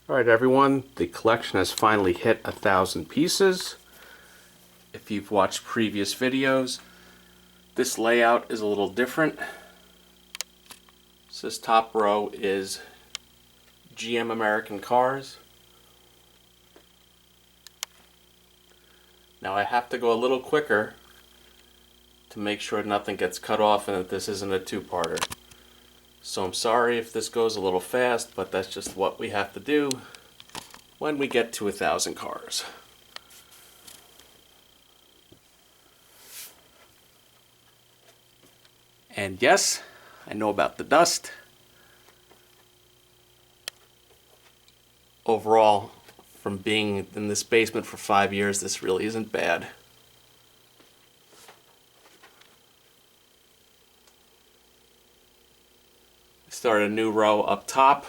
Alright everyone, the collection has finally hit 1,000 pieces. If you've watched previous videos, this layout is a little different. So this top row is GM American cars. Now I have to go a little quicker to make sure nothing gets cut off and that this isn't a two-parter. So I'm sorry if this goes a little fast, but that's just what we have to do when we get to 1,000 cars. And yes, I know about the dust. Overall, from being in this basement for 5 years, this really isn't bad. Started a new row up top,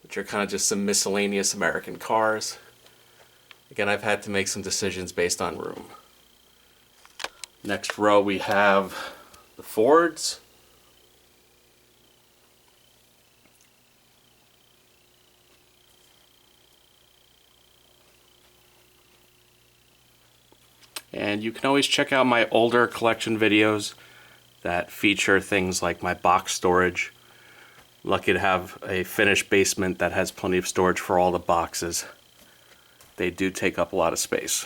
which are kind of just some miscellaneous American cars. Again, I've had to make some decisions based on room. Next row we have the Fords. And you can always check out my older collection videos that feature things like my box storage. Lucky to have a finished basement that has plenty of storage for all the boxes. They do take up a lot of space.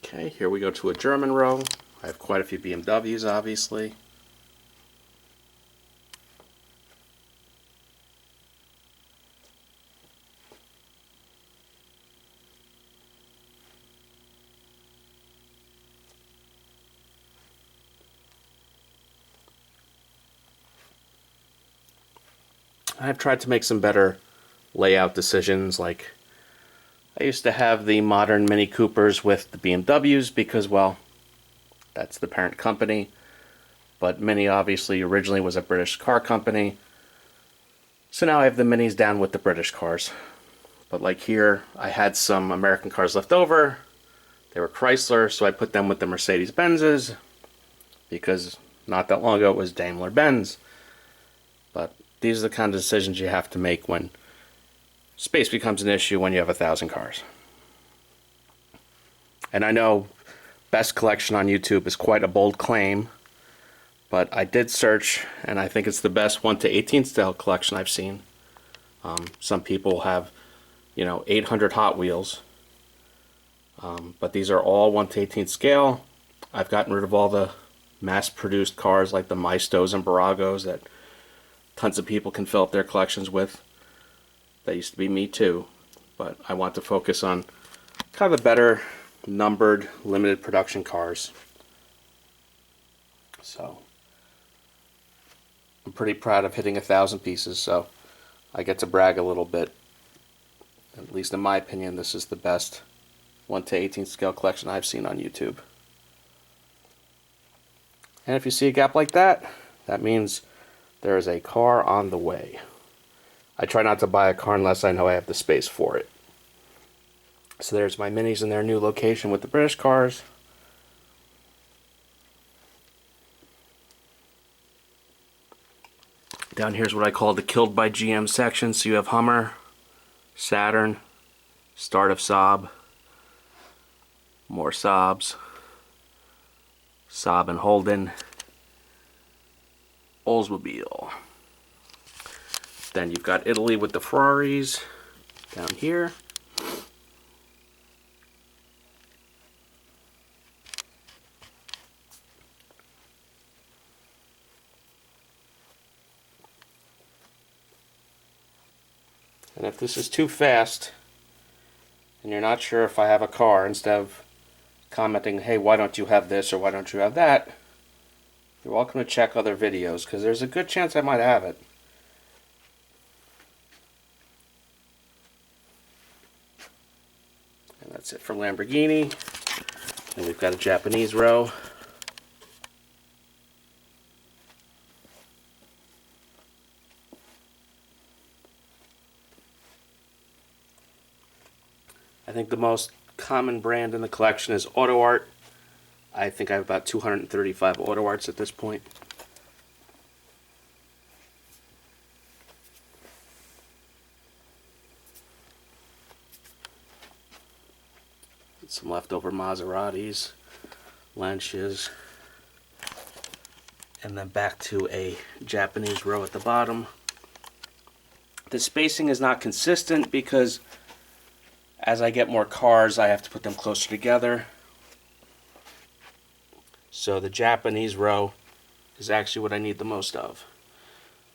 Okay, here we go to a German row. I have quite a few BMWs, obviously. I've tried to make some better layout decisions, like I used to have the modern Mini Coopers with the BMWs because, well, that's the parent company. But Mini obviously originally was a British car company. So now I have the Minis down with the British cars. But like here, I had some American cars left over. They were Chrysler, so I put them with the Mercedes-Benzes because not that long ago it was Daimler-Benz. But these are the kind of decisions you have to make when space becomes an issue when you have 1,000 cars. And I know best collection on YouTube is quite a bold claim, but I did search and I think it's the best 1 to 18 scale collection I've seen. Some people have, 800 Hot Wheels, but these are all 1 to 18 scale. I've gotten rid of all the mass-produced cars like the Maistos and Bburagos that tons of people can fill up their collections with. That used to be me too, but I want to focus on kind of the better numbered limited production cars. So I'm pretty proud of hitting 1,000 pieces, so I get to brag a little bit. At least in my opinion, this is the best 1 to 18 scale collection I've seen on YouTube. And if you see a gap like that, that means there is a car on the way. I try not to buy a car unless I know I have the space for it. So there's my Minis in their new location with the British cars. Down here's what I call the Killed by GM section. So you have Hummer, Saturn, start of Saab, more Saabs, Saab and Holden, Oldsmobile. Then you've got Italy with the Ferraris down here. And if this is too fast and you're not sure if I have a car, instead of commenting, hey, why don't you have this or why don't you have that, you're welcome to check other videos because there's a good chance I might have it. And that's it for Lamborghini. And we've got a Japanese row. think the most common brand in the collection is Autoart. I think I have about 235 Autoarts at this point. Some leftover Maseratis, Lancias, and then back to a Japanese row at the bottom. The spacing is not consistent because as I get more cars, I have to put them closer together. So the Japanese row is actually what I need the most of.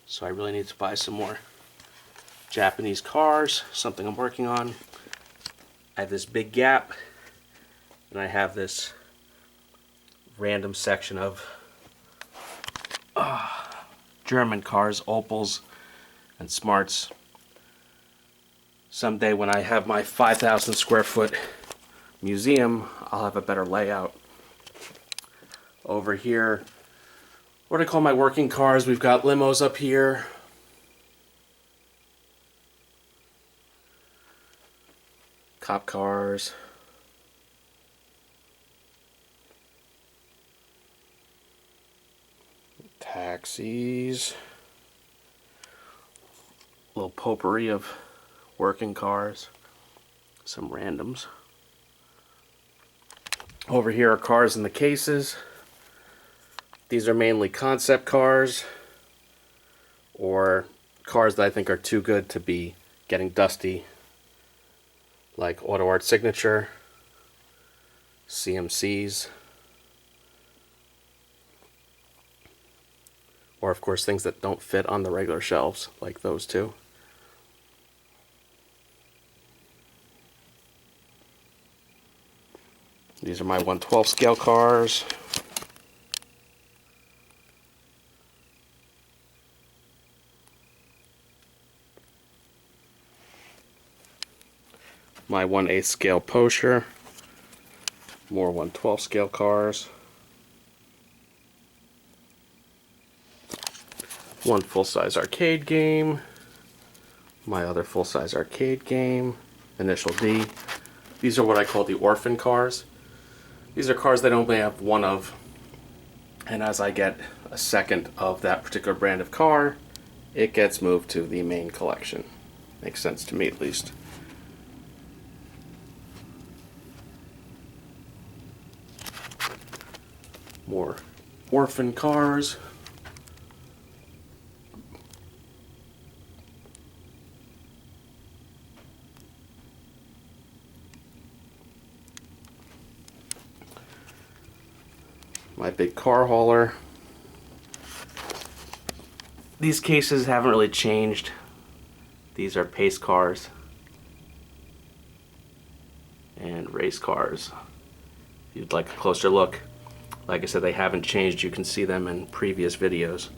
So I really need to buy some more Japanese cars, something I'm working on. I have this big gap, and I have this random section of German cars, Opels and Smarts. Someday when I have my 5,000 square foot museum, I'll have a better layout. Over here, what I call my working cars, we've got limos up here. Cop cars. Taxis. A little potpourri of working cars. Some randoms. Over here are cars in the cases. These are mainly concept cars or cars that I think are too good to be getting dusty, like Autoart Signature, CMCs, or of course things that don't fit on the regular shelves, like those two. These are my 1/12 scale cars. My 1/8 scale Porsche. More 1/12 scale cars. One full-size arcade game. My other full-size arcade game. Initial D. These are what I call the Orphan Cars. These are cars that I only have one of, and as I get a second of that particular brand of car, it gets moved to the main collection. Makes sense to me, at least. More Orphan Cars. My big car hauler. These cases haven't really changed. These are pace cars and race cars. If you'd like a closer look, like I said, they haven't changed. You can see them in previous videos.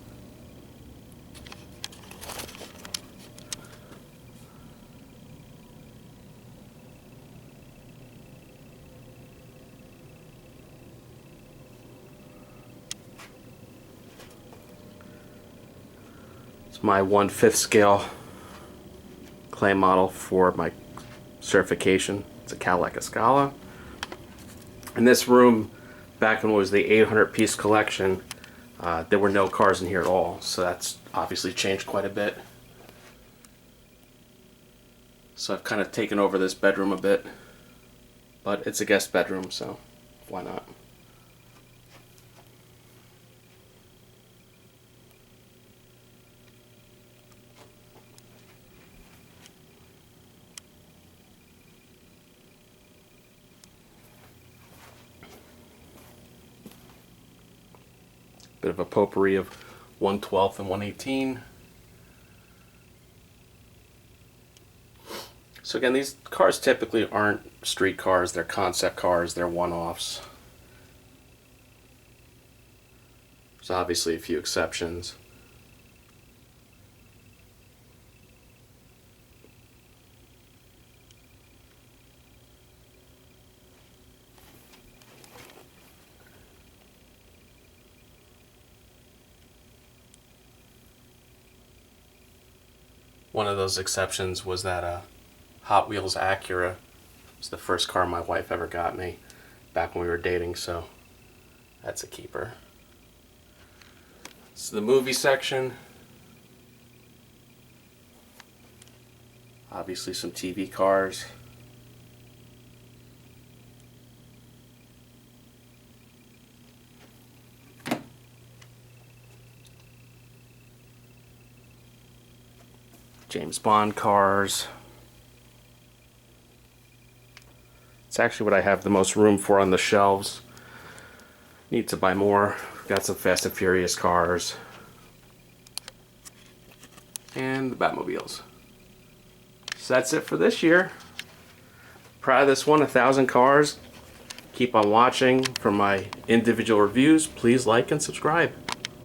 My 1/5 scale clay model for my certification. It's a Cadillac Escala. In this room, back when it was the 800 piece collection, there were no cars in here at all, so that's obviously changed quite a bit. So I've kind of taken over this bedroom a bit, but it's a guest bedroom, so why not? Bit of a potpourri of 1/12 and 1/18. So again, these cars typically aren't street cars, they're concept cars, they're one-offs. There's obviously a few exceptions. One of those exceptions was that Hotwheels Acura It's the first car my wife ever got me back when we were dating, so that's a keeper. This is the movie section. Obviously some TV cars. James Bond cars. It's actually what I have the most room for on the shelves. Need to buy more. Got some Fast and Furious cars. And the Batmobiles. So that's it for this year. Proud of this one, 1,000 cars. Keep on watching for my individual reviews. Please like and subscribe.